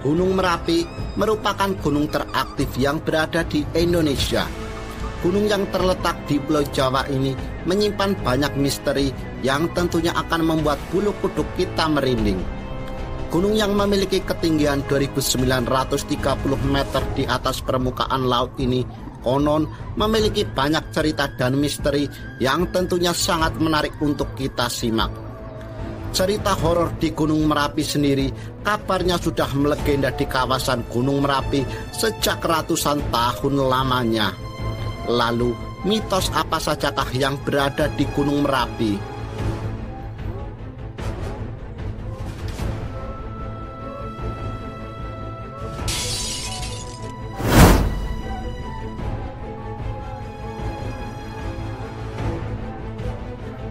Gunung Merapi merupakan gunung teraktif yang berada di Indonesia. Gunung yang terletak di Pulau Jawa ini menyimpan banyak misteri yang tentunya akan membuat bulu kuduk kita merinding. Gunung yang memiliki ketinggian 2.930 meter di atas permukaan laut ini konon memiliki banyak cerita dan misteri yang tentunya sangat menarik untuk kita simak. Cerita horor di Gunung Merapi sendiri kabarnya sudah melegenda di kawasan Gunung Merapi sejak ratusan tahun lamanya. Lalu, mitos apa sajakah yang berada di Gunung Merapi?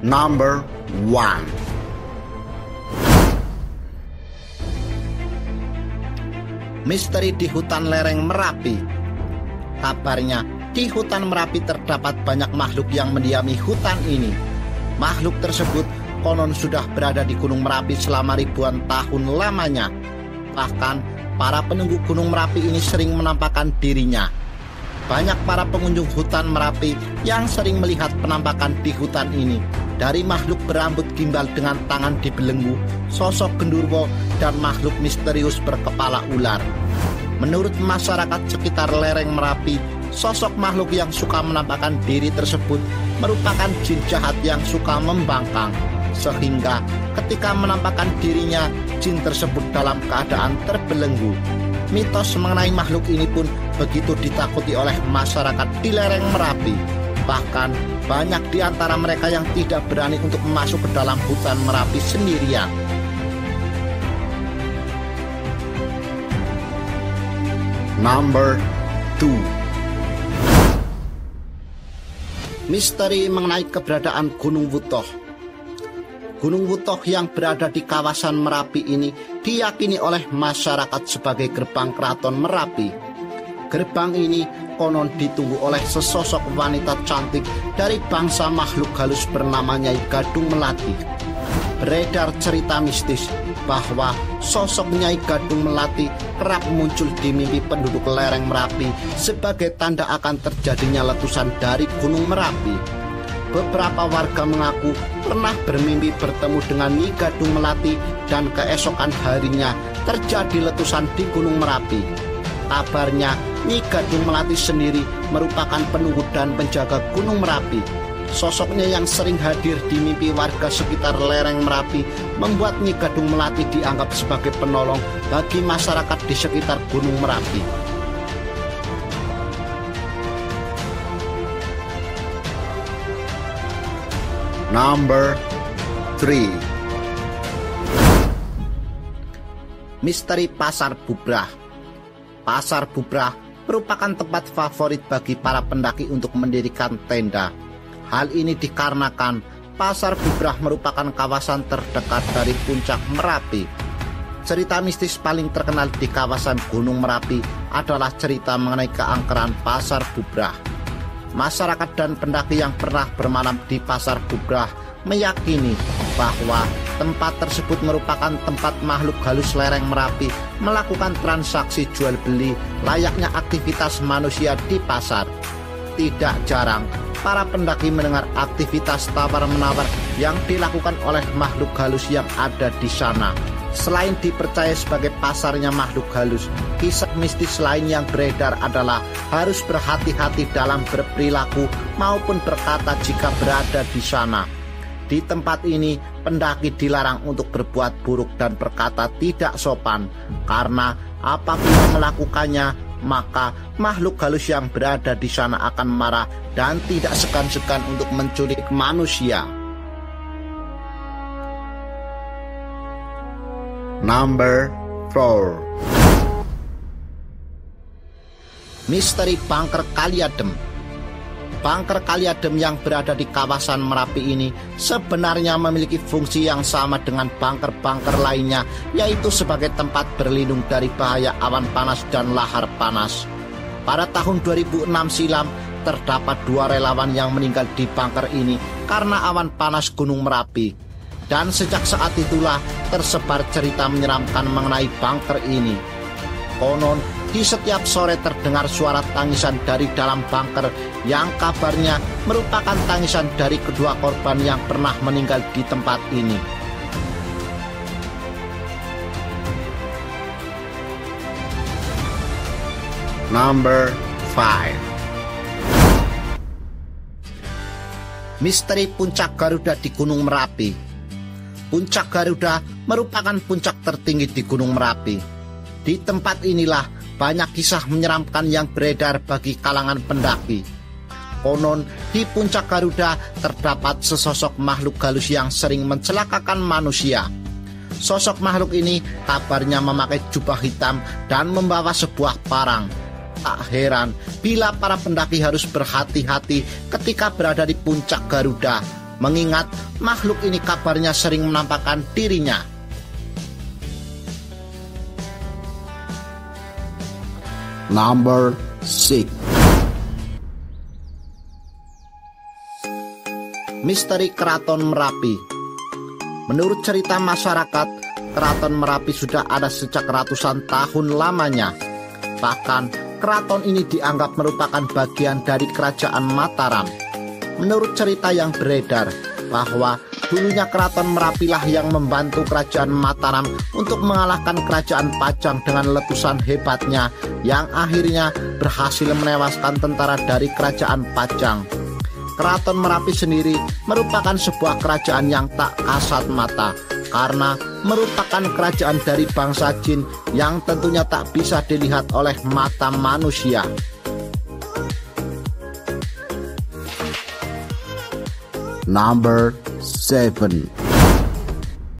Number 1. Misteri di hutan lereng Merapi. Kabarnya, di hutan Merapi terdapat banyak makhluk yang mendiami hutan ini. Makhluk tersebut konon sudah berada di Gunung Merapi selama ribuan tahun lamanya. Bahkan, para penunggu Gunung Merapi ini sering menampakkan dirinya. Banyak para pengunjung hutan Merapi yang sering melihat penampakan di hutan ini. Dari makhluk berambut gimbal dengan tangan dibelenggu, sosok genderuwo, dan makhluk misterius berkepala ular. Menurut masyarakat sekitar lereng Merapi, sosok makhluk yang suka menampakkan diri tersebut merupakan jin jahat yang suka membangkang. Sehingga ketika menampakkan dirinya, jin tersebut dalam keadaan terbelenggu. Mitos mengenai makhluk ini pun begitu ditakuti oleh masyarakat di lereng Merapi. Bahkan banyak di antara mereka yang tidak berani untuk masuk ke dalam hutan Merapi sendirian. Number 2. Misteri mengenai keberadaan Gunung Wutoh. Gunung Wutoh yang berada di kawasan Merapi ini diyakini oleh masyarakat sebagai gerbang keraton Merapi. Gerbang ini konon ditunggu oleh sesosok wanita cantik dari bangsa makhluk halus bernama Nyai Gadung Melati. Beredar cerita mistis bahwa sosok Nyai Gadung Melati kerap muncul di mimpi penduduk lereng Merapi sebagai tanda akan terjadinya letusan dari Gunung Merapi. Beberapa warga mengaku pernah bermimpi bertemu dengan Nyai Gadung Melati dan keesokan harinya terjadi letusan di Gunung Merapi. Kabarnya, Nyai Gadung Melati sendiri merupakan penunggu dan penjaga Gunung Merapi. Sosoknya yang sering hadir di mimpi warga sekitar lereng Merapi membuat Nyai Gadung Melati dianggap sebagai penolong bagi masyarakat di sekitar Gunung Merapi. Number 3. Misteri Pasar Bubrah. Pasar Bubrah merupakan tempat favorit bagi para pendaki untuk mendirikan tenda. Hal ini dikarenakan Pasar Bubrah merupakan kawasan terdekat dari puncak Merapi. Cerita mistis paling terkenal di kawasan Gunung Merapi adalah cerita mengenai keangkeran Pasar Bubrah. Masyarakat dan pendaki yang pernah bermalam di Pasar Bubrah meyakini bahwa tempat tersebut merupakan tempat makhluk halus lereng Merapi melakukan transaksi jual beli layaknya aktivitas manusia di pasar. Tidak jarang para pendaki mendengar aktivitas tawar-menawar yang dilakukan oleh makhluk halus yang ada di sana. Selain dipercaya sebagai pasarnya makhluk halus, kisah mistis lain yang beredar adalah harus berhati-hati dalam berperilaku maupun berkata jika berada di sana. Di tempat ini, pendaki dilarang untuk berbuat buruk dan berkata tidak sopan, karena apabila melakukannya, maka makhluk halus yang berada di sana akan marah dan tidak segan-segan untuk menculik manusia. Number 4. Misteri Bunker Kaliadem. Bunker Kaliadem yang berada di kawasan Merapi ini sebenarnya memiliki fungsi yang sama dengan bunker-bunker lainnya, yaitu sebagai tempat berlindung dari bahaya awan panas dan lahar panas. Pada tahun 2006 silam, terdapat 2 relawan yang meninggal di bunker ini karena awan panas Gunung Merapi. Dan sejak saat itulah tersebar cerita menyeramkan mengenai bunker ini. Konon, di setiap sore terdengar suara tangisan dari dalam bunker yang kabarnya merupakan tangisan dari kedua korban yang pernah meninggal di tempat ini. Number 5. Misteri Puncak Garuda di Gunung Merapi. Puncak Garuda merupakan puncak tertinggi di Gunung Merapi. Di tempat inilah banyak kisah menyeramkan yang beredar bagi kalangan pendaki. Konon, di Puncak Garuda terdapat sesosok makhluk halus yang sering mencelakakan manusia. Sosok makhluk ini kabarnya memakai jubah hitam dan membawa sebuah parang. Tak heran bila para pendaki harus berhati-hati ketika berada di Puncak Garuda, mengingat makhluk ini kabarnya sering menampakkan dirinya. Number 6. Misteri Keraton Merapi. Menurut cerita masyarakat, Keraton Merapi sudah ada sejak ratusan tahun lamanya. Bahkan, keraton ini dianggap merupakan bagian dari Kerajaan Mataram. Menurut cerita yang beredar, bahwa dulunya Keraton Merapilah yang membantu Kerajaan Mataram untuk mengalahkan Kerajaan Pajang dengan letusan hebatnya yang akhirnya berhasil menewaskan tentara dari Kerajaan Pajang. Keraton Merapi sendiri merupakan sebuah kerajaan yang tak kasat mata karena merupakan kerajaan dari bangsa jin yang tentunya tak bisa dilihat oleh mata manusia. Number 7.